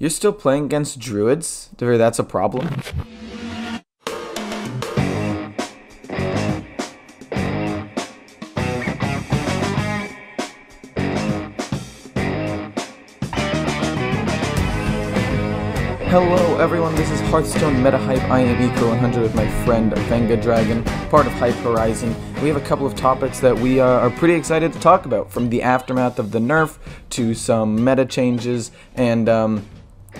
You're still playing against druids? That's a problem? Hello everyone, this is Hearthstone Meta Hype. I am Eco100 with my friend Venga Dragon, part of Hype Horizen. We have a couple of topics that we are pretty excited to talk about, from the aftermath of the nerf to some meta changes, and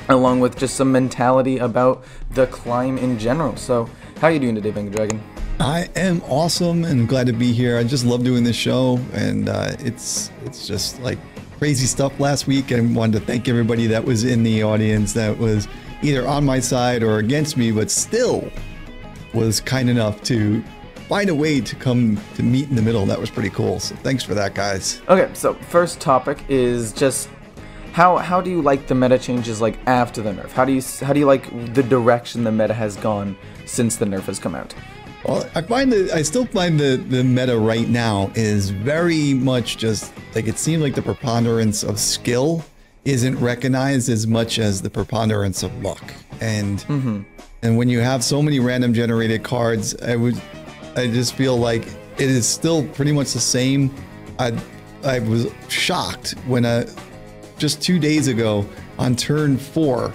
along with just some mentality about the climb in general. So, how are you doing today, Venga Dragon? I am awesome and glad to be here. I just love doing this show, and it's just like crazy stuff last week. And wanted to thank everybody that was in the audience that was either on my side or against me, but still was kind enough to find a way to come to meet in the middle. That was pretty cool. So thanks for that, guys. Okay, so first topic is just how do you like the meta changes like after the nerf? How do you like the direction the meta has gone since the nerf has come out? Well, I still find the meta right now is very much just like, it seems like the preponderance of skill isn't recognized as much as the preponderance of luck. And and when you have so many random generated cards, I just feel like it is still pretty much the same. I was shocked when just 2 days ago on turn 4,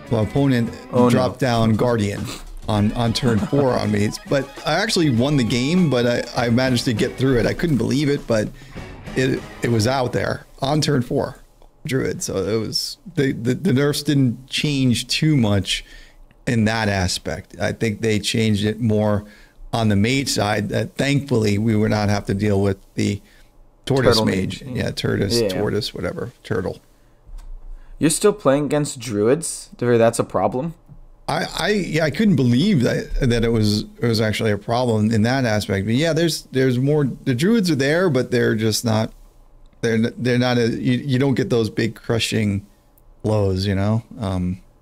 the opponent dropped down Guardian on turn 4 on me. But I actually won the game, but I managed to get through it. I couldn't believe it, but it was out there on turn 4, Druid. So it was the nerfs didn't change too much in that aspect. I think they changed it more on the mage side, that thankfully we would not have to deal with the tortoise mage. Yeah, tortoise, whatever, turtle. You're still playing against druids? That's a problem? I couldn't believe that it was actually a problem in that aspect. But yeah, there's more. The druids are there, but they're just not. They're not. You don't get those big crushing blows, you know.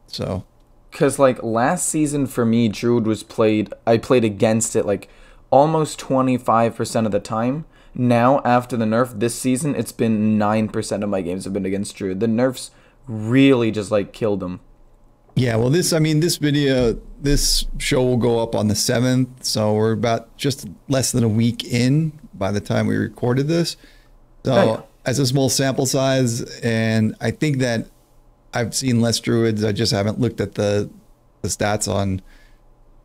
So. Because like last season for me, druid was played. I played against it like almost 25% of the time. Now after the nerf this season, it's been 9% of my games have been against druid. The nerfs really just like killed them. Yeah, well, this show will go up on the 7th, so we're about just less than a week in by the time we recorded this. So as a small sample size, and I think that I've seen less druids. I just haven't looked at the stats on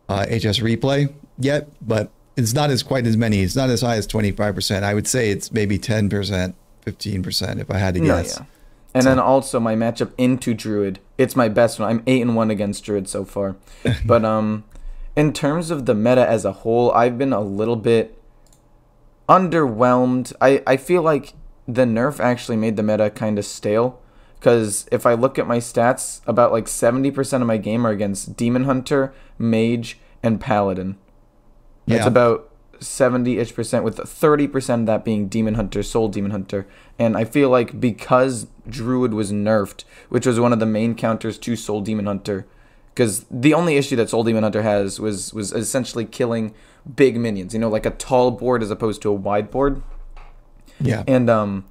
HS Replay yet, but it's not quite as many. It's not as high as 25%. I would say it's maybe 10%, 15% if I had to guess. Yeah. And then also my matchup into druid, it's my best one. I'm 8-1 against druid so far. But in terms of the meta as a whole, I've been a little bit underwhelmed. I feel like the nerf actually made the meta kind of stale. Because if I look at my stats, about like 70% of my game are against Demon Hunter, Mage, and Paladin. Yeah. It's about 70-ish%, with 30% of that being Demon Hunter, Soul Demon Hunter. And I feel like because Druid was nerfed, which was one of the main counters to Soul Demon Hunter, because the only issue that Soul Demon Hunter has was essentially killing big minions, you know, like a tall board as opposed to a wide board. Yeah. And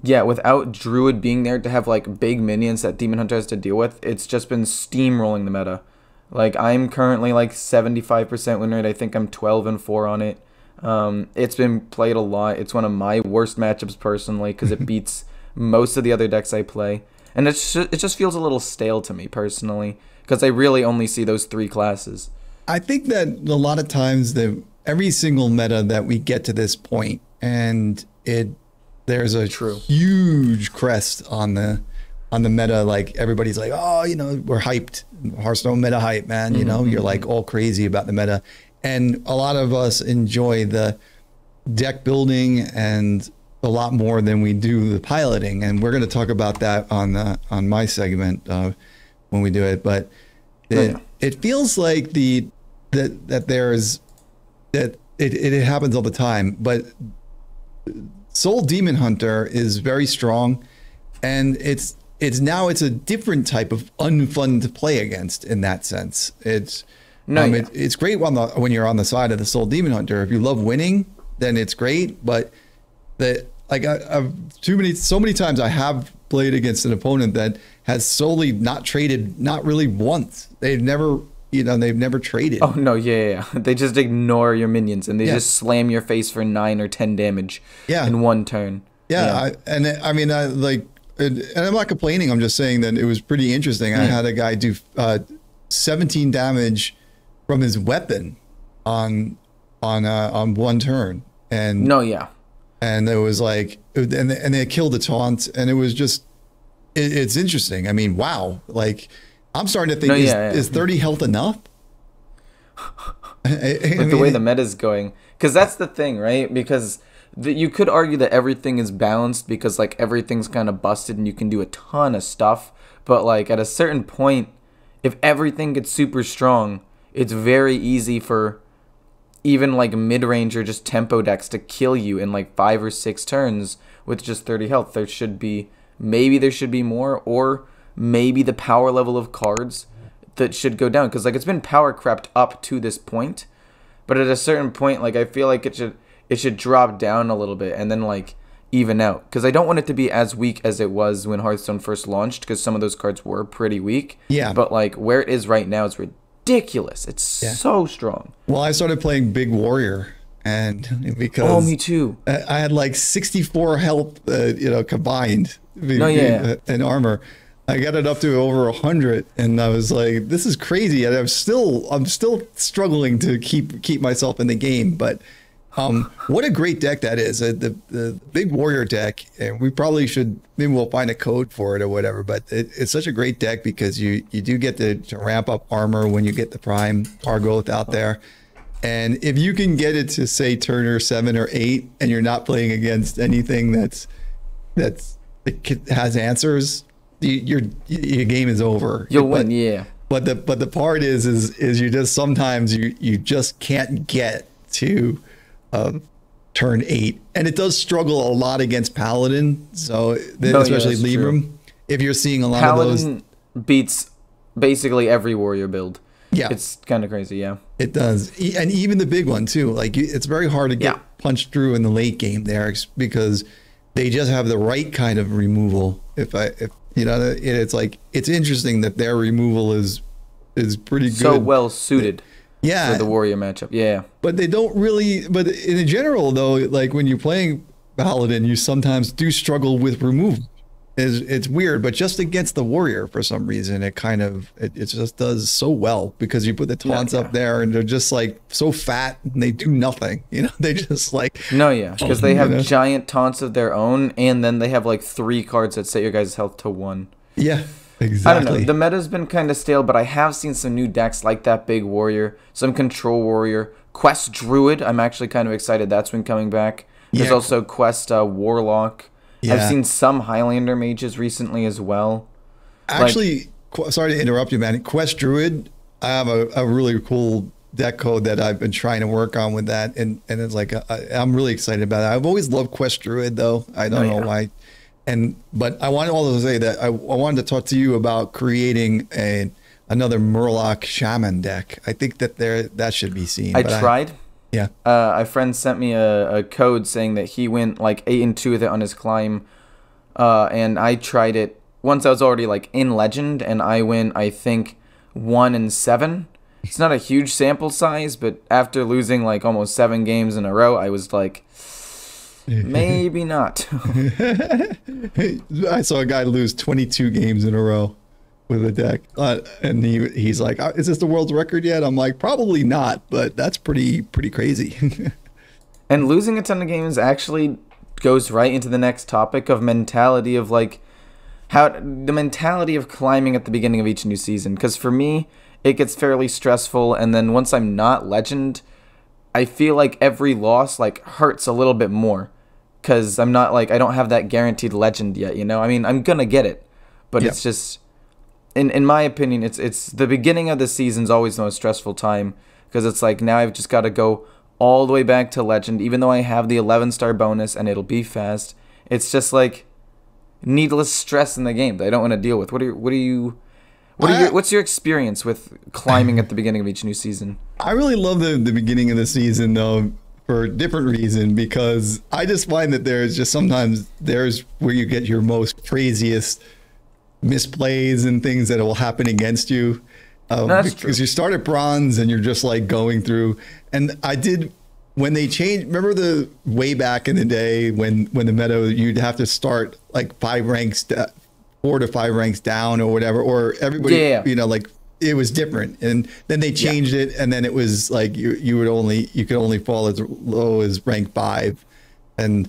yeah, without Druid being there to have like big minions that Demon Hunter has to deal with, it's just been steamrolling the meta. Like I'm currently like 75% win rate. I think I'm 12-4 on it. It's been played a lot. It's one of my worst matchups personally because it beats most of the other decks I play, and it just feels a little stale to me personally because I really only see those 3 classes. I think that a lot of times every single meta that we get to this point, and there's a huge crest on the meta. Like everybody's like, oh, you know, we're hyped. Hearthstone Meta Hype, man. You know, you're like all crazy about the meta. And a lot of us enjoy the deck building and a lot more than we do the piloting. And we're going to talk about that on my segment when we do it. But it feels like it happens all the time. But Soul Demon Hunter is very strong, and it's a different type of unfun to play against in that sense. It's great when you're on the side of the Soul Demon Hunter. If you love winning, then it's great. But so many times I have played against an opponent that has solely not traded, not really once. They've never, they've never traded. Oh no, yeah. They just ignore your minions and they Yeah. just slam your face for 9 or 10 damage in one turn. Yeah, and I'm not complaining. I'm just saying that it was pretty interesting. I had a guy do 17 damage from his weapon on one turn, and and it was like, and they killed the taunt, and it was just, it's interesting. I mean, wow, like I'm starting to think, is 30 health enough? With the way the meta's going, because that's the thing, right? Because you could argue that everything is balanced because like everything's kind of busted and you can do a ton of stuff, but like at a certain point, if everything gets super strong, it's very easy for even like mid-range or just tempo decks to kill you in like 5 or 6 turns with just 30 health. There should be more, or maybe the power level of cards that should go down, because like it's been power crept up to this point, but at a certain point, like I feel like it should drop down a little bit and then like even out, because I don't want it to be as weak as it was when Hearthstone first launched, because some of those cards were pretty weak. Yeah, but like where it is right now is ridiculous. It's so strong. Well, I started playing Big Warrior, and because me too, I had like 64 health, combined in armor. I got it up to over 100, and I was like, "This is crazy." And I'm still struggling to keep myself in the game. But what a great deck that is! The Big Warrior deck, and we probably should, maybe we'll find a code for it or whatever. But it's such a great deck because you do get to ramp up armor when you get the Prime Targoth out there. And if you can get it to say turn 7 or 8, and you're not playing against anything that has answers, your game is over. You'll win, yeah. But the part is you just sometimes you just can't get to turn 8, and it does struggle a lot against Paladin. So especially Libram, if you're seeing a lot of those, Paladin beats basically every warrior build. Yeah, it's kind of crazy. Yeah, it does, and even the big one too. Like it's very hard to get punched through in the late game there because they just have the right kind of removal. If it's like, it's interesting that their removal is pretty good. So well suited. For the warrior matchup. Yeah. But they don't really, but in general though, like when you're playing Paladin, you sometimes do struggle with removal. It's weird, but just against the warrior for some reason, it just does so well, because you put the taunts up there and they're just like so fat and they do nothing. They just like, because they have giant taunts of their own, and then they have like 3 cards that set your guys' health to 1. Yeah, exactly. I don't know. The meta's been kind of stale, but I have seen some new decks like that Big Warrior, some Control Warrior, Quest Druid. I'm actually kind of excited that's been coming back. There's also Quest Warlock. Yeah. I've seen some Highlander mages recently as well. Actually, sorry to interrupt you, man. Quest Druid, I have a really cool deck code that I've been trying to work on with that, and it's like I'm really excited about it. I've always loved Quest Druid, though. I don't know why. But I wanted also to say that I wanted to talk to you about creating another Murloc Shaman deck. I think that should be seen. I tried. Yeah. A friend sent me a code saying that he went like 8-2 with it on his climb, and I tried it once. I was already like in Legend, and I went, I think, 1-7. It's not a huge sample size, but after losing like almost 7 games in a row, I was like, maybe not. I saw a guy lose 22 games in a row with a deck, and he's like, "Is this the world's record yet?" I'm like, probably not, but that's pretty crazy. And losing a ton of games actually goes right into the next topic of mentality of like how the mentality of climbing at the beginning of each new season. Because for me, it gets fairly stressful, and then once I'm not Legend, I feel like every loss like hurts a little bit more, because I'm not like, I don't have that guaranteed Legend yet. I mean, I'm gonna get it, but it's just. In my opinion, it's the beginning of the season's always the most stressful time, because it's like, now I've just got to go all the way back to Legend, even though I have the 11-star bonus and it'll be fast. It's just like needless stress in the game that I don't want to deal with. What's your experience with climbing at the beginning of each new season? I really love the beginning of the season though, for a different reason, because I just find that there's where you get your most craziest misplays and things that will happen against you. That's Because true. you start at bronze and you're just like going through. And I did when they changed. Remember the way back in the day when the meta you'd have to start like 4 to 5 ranks down or whatever, or everybody, Yeah. you know, like it was different. And then they changed it, and then it was like you could only fall as low as rank 5, and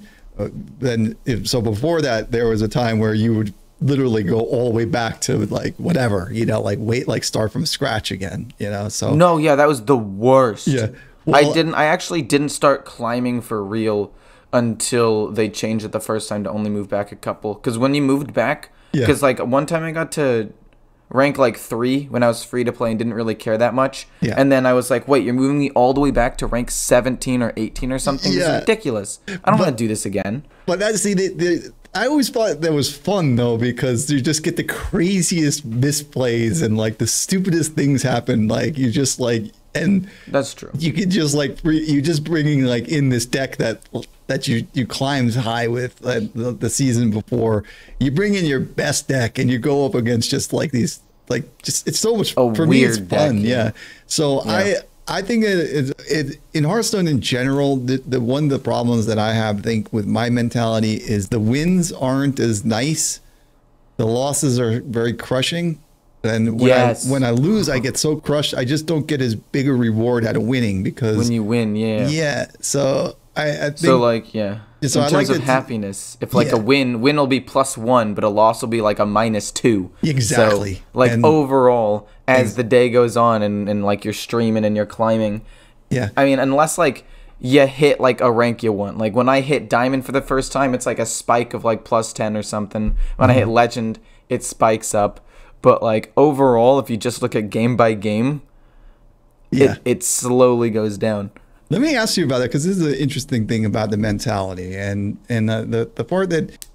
so before that there was a time where you would literally go all the way back to like whatever, you know, like start from scratch again, you know. So No, yeah, that was the worst. yeah, well, I actually didn't start climbing for real until they changed it the first time to only move back a couple. Because when you moved back, Yeah. because like one time I got to rank like 3 when I was free to play and didn't really care that much. Yeah. And then I was like, wait, you're moving me all the way back to rank 17 or 18 or something? This Yeah. is ridiculous. I don't want to do this again. But that's I always thought that was fun though, because you just get the craziest misplays and like the stupidest things happen. Like you just like, and That's true. you could just like you just bringing like in this deck that you climbed high with the season before. You bring in your best deck and you go up against just like these like just it's so much A for me. It's weird deck, fun, yeah. yeah. So Yeah. I think it in Hearthstone in general, the one of the problems that I have, I think, with my mentality is the wins aren't as nice. The losses are very crushing. And Yes. when I lose, I get so crushed. I just don't get as big a reward out of winning because When you win, yeah. yeah. So I think So like, yeah. So in I terms like of that- happiness, if like Yeah. a win will be +1, but a loss will be like a -2. Exactly. So, like And- overall, as the day goes on and like you're streaming and you're climbing, yeah. I mean, unless like you hit like a rank you want. Like when I hit diamond for the first time, it's like a spike of like +10 or something. When I hit legend, it spikes up. But like overall, if you just look at game by game, Yeah. it slowly goes down. Let me ask you about that, because this is an interesting thing about the mentality and the part that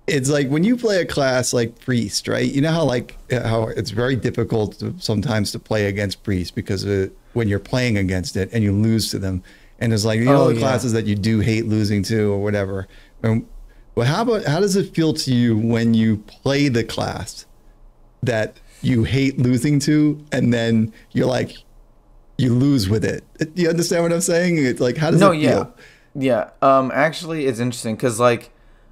it's like when you play a class like priest, right? You know how it's very difficult sometimes to play against priest because when you're playing against it and you lose to them, and it's like the yeah. classes that you do hate losing to or whatever. Well, how does it feel to you when you play the class that you hate losing to, and then you're like, you lose with it? Do you understand what I'm saying? It's like, how does it feel? Yeah. Actually, it's interesting because like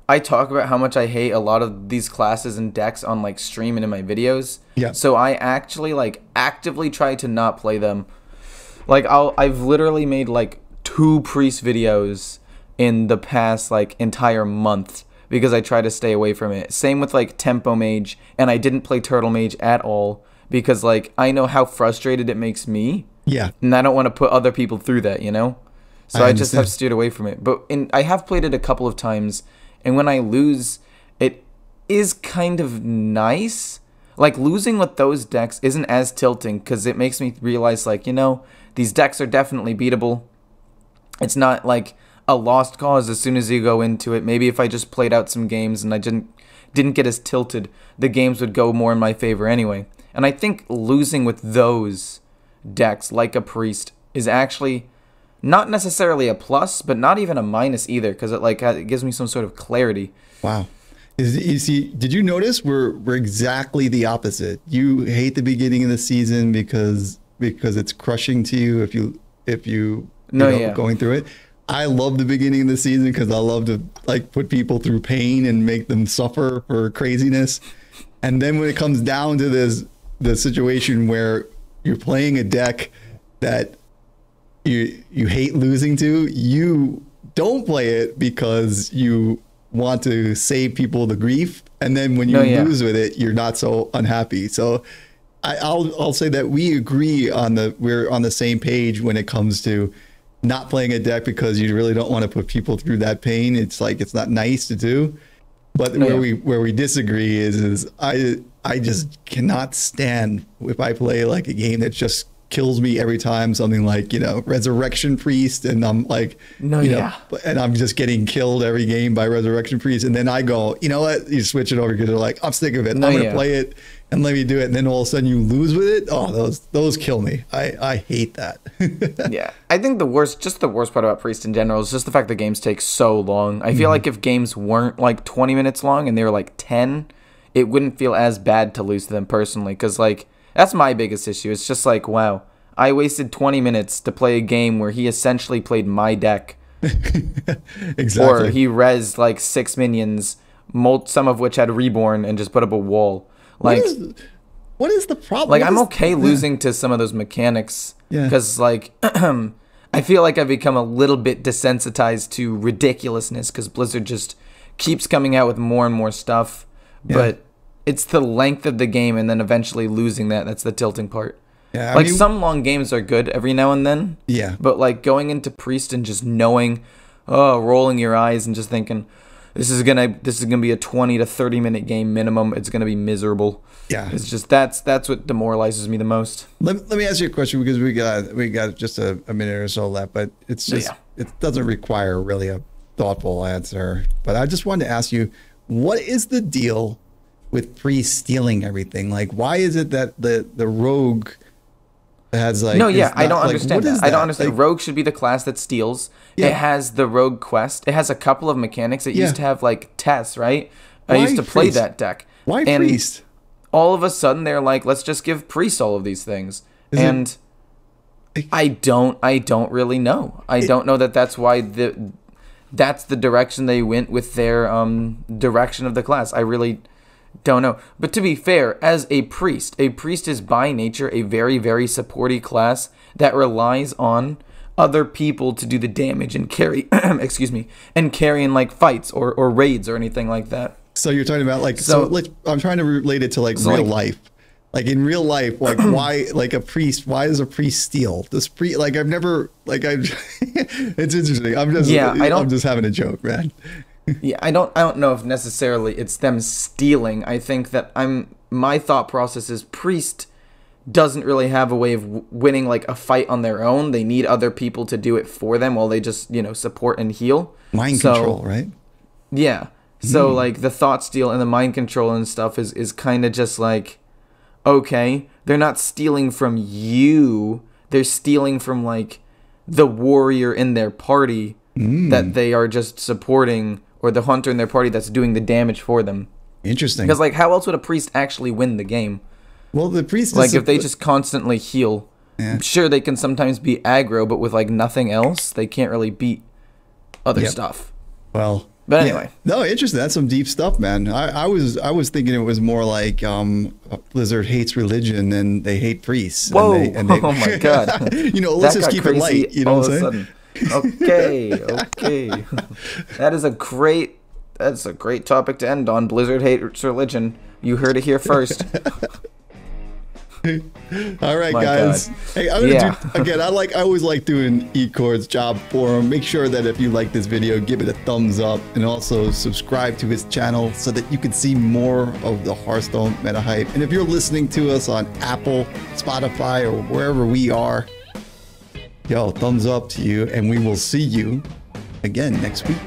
I talk about how much I hate a lot of these classes and decks on like stream and in my videos. Yeah. So I actually like actively try to not play them. Like I've literally made like 2 priest videos in the past like entire month because I try to stay away from it. Same with like Tempo Mage, and I didn't play Turtle Mage at all because like I know how frustrated it makes me. Yeah. And I don't want to put other people through that, you know? So I just understand. have steered away from it. But I have played it a couple of times, and when I lose, it is kind of nice. Like, losing with those decks isn't as tilting, because it makes me realize, like, you know, these decks are definitely beatable. It's not, like, a lost cause as soon as you go into it. Maybe if I just played out some games and I didn't get as tilted, the games would go more in my favor anyway. And I think losing with those decks like a priest is actually not necessarily a plus, but not even a minus either, because it gives me some sort of clarity. Wow. You see, did you notice we're exactly the opposite? You hate the beginning of the season because it's crushing to you if you going through it. I love the beginning of the season because I love to like put people through pain and make them suffer for craziness. And then when it comes down to the situation where you're playing a deck that you hate losing to, you don't play it because you want to save people the grief, and then when you lose with it, you're not so unhappy. So I'll say that we agree we're on the same page when it comes to not playing a deck because you really don't want to put people through that pain. It's like it's not nice to do. But where we disagree is I just cannot stand if I play like a game that just kills me every time, something like, you know, Resurrection Priest, and I'm like, know, and I'm just getting killed every game by Resurrection Priest, and then I go, you know what, you switch it over because they're like, I'm sick of it. I'm gonna play it and let me do it, and then all of a sudden you lose with it. Oh, those kill me. I hate that. Yeah, I think the worst part about Priest in general is just the fact that games take so long. I feel like if games weren't like 20 minutes long and they were like 10, it wouldn't feel as bad to lose to them personally. Because, like, that's my biggest issue. It's just like, wow, I wasted 20 minutes to play a game where he essentially played my deck. Exactly. Or he rezzed, like, 6 minions, some of which had reborn, and just put up a wall. Like, what is the problem? Like, I'm okay losing to some of those mechanics. Yeah. Because, like, I feel like I've become a little bit desensitized to ridiculousness because Blizzard just keeps coming out with more and more stuff. Yeah. But it's the length of the game and then eventually losing that's the tilting part. Yeah, like, some long games are good every now and then. Yeah. But, like, going into Priest and just knowing, rolling your eyes and just thinking, this is gonna be a 20 to 30 minute game minimum. It's gonna be miserable. Yeah, it's just that's what demoralizes me the most. Let me ask you a question because we got just a minute or so left, but it's just it doesn't require really a thoughtful answer. But I just wanted to ask you, what is the deal with Priest stealing everything? Like, why is it that the rogue has like I don't understand that. I don't understand. Like, rogue should be the class that steals. It has the rogue quest. It has a couple of mechanics. It used to have like Tess, right? I used to play that deck. Why Priest? All of a sudden they're like, let's just give Priest all of these things. I don't really know. I don't know that's why that's the direction they went with their direction of the class. I really don't know. But to be fair, as a priest is by nature a very, very supporty class that relies on other people to do the damage and carry excuse me, and carry in like fights or raids or anything like that. So you're talking about like I'm trying to relate it to like real life. Like in real life, like why why does a priest steal? It's interesting. I'm just having a joke, man. Yeah, I don't know if necessarily it's them stealing. I think that my thought process is priest doesn't really have a way of winning like a fight on their own. They need other people to do it for them while they just, support and heal. Mind control, right? Yeah. So like the thought steal and the mind control and stuff is kind of just like, okay, they're not stealing from you. They're stealing from like the warrior in their party that they are just supporting, or the hunter in their party that's doing the damage for them. Interesting. Because like, how else would a priest actually win the game? Well, the priest like if they just constantly heal, sure they can sometimes be aggro, but with like nothing else, they can't really beat other stuff. Well. But anyway, no, interesting. That's some deep stuff, man. I was thinking it was more like Blizzard hates religion and they hate priests. Whoa! Oh my god! Let's just keep it light. You know what I'm saying? Okay. That's a great topic to end on. Blizzard hates religion. You heard it here first. All right, guys. Hey, I'm gonna do again. I always like doing Ecord's job for him. Make sure that if you like this video, give it a thumbs up and also subscribe to his channel so that you can see more of the Hearthstone Meta Hype. And if you're listening to us on Apple, Spotify, or wherever we are, thumbs up to you, and we will see you again next week.